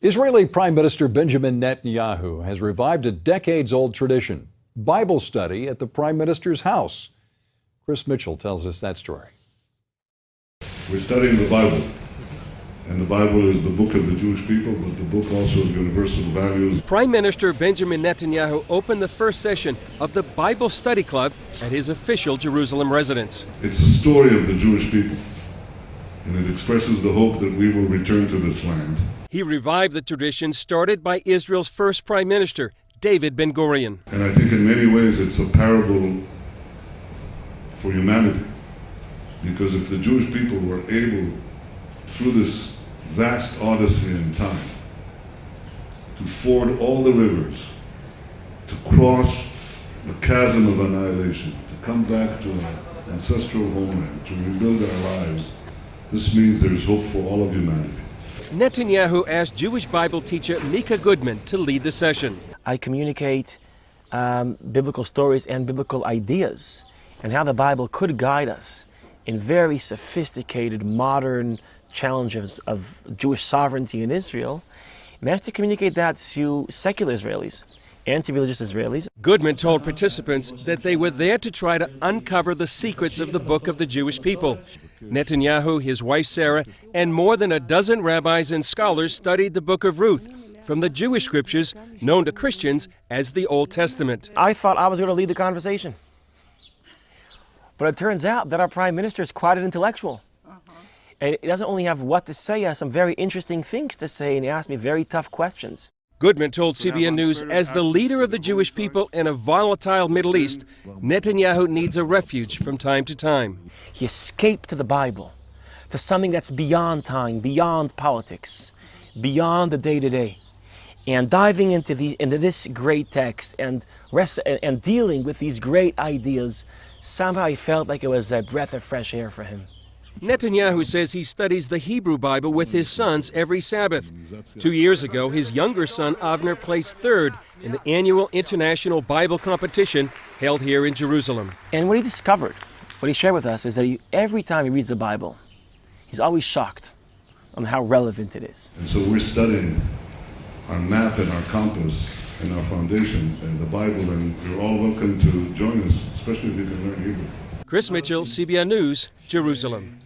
Israeli Prime Minister Benjamin Netanyahu has revived a decades-old tradition, Bible study at the Prime Minister's house. Chris Mitchell tells us that story. We're studying the Bible, and the Bible is the book of the Jewish people, but the book also of universal values. Prime Minister Benjamin Netanyahu opened the first session of the Bible Study Club at his official Jerusalem residence. It's a story of the Jewish people, and it expresses the hope that we will return to this land. He revived the tradition started by Israel's first Prime Minister, David Ben-Gurion. And I think in many ways it's a parable for humanity, because if the Jewish people were able, through this vast odyssey in time, to ford all the rivers, to cross the chasm of annihilation, to come back to our ancestral homeland, to rebuild our lives, this means there's hope for all of humanity. Netanyahu asked Jewish Bible teacher Mika Goodman to lead the session. I communicate biblical stories and biblical ideas and how the Bible could guide us in very sophisticated, modern challenges of Jewish sovereignty in Israel. And I have to communicate that to secular Israelis, anti-religious Israelis. Goodman told participants that they were there to try to uncover the secrets of the book of the Jewish people. Netanyahu, his wife Sarah, and more than a dozen rabbis and scholars studied the book of Ruth from the Jewish scriptures known to Christians as the Old Testament. I thought I was going to lead the conversation. But it turns out that our Prime Minister is quite an intellectual. And he doesn't only have what to say, he has some very interesting things to say, and he asked me very tough questions. Goodman told CBN News, as the leader of the Jewish people in a volatile Middle East, Netanyahu needs a refuge from time to time. He escaped to the Bible, to something that's beyond time, beyond politics, beyond the day-to-day. And diving into this great text and dealing with these great ideas, somehow he felt like it was a breath of fresh air for him. Netanyahu says he studies the Hebrew Bible with his sons every Sabbath. 2 years ago, his younger son, Avner, placed third in the annual international Bible competition held here in Jerusalem. And what he discovered, what he shared with us, is that every time he reads the Bible, he's always shocked on how relevant it is. And so we're studying our map and our compass and our foundation and the Bible, and you're all welcome to join us, especially if you can learn Hebrew. Chris Mitchell, CBN News, Jerusalem.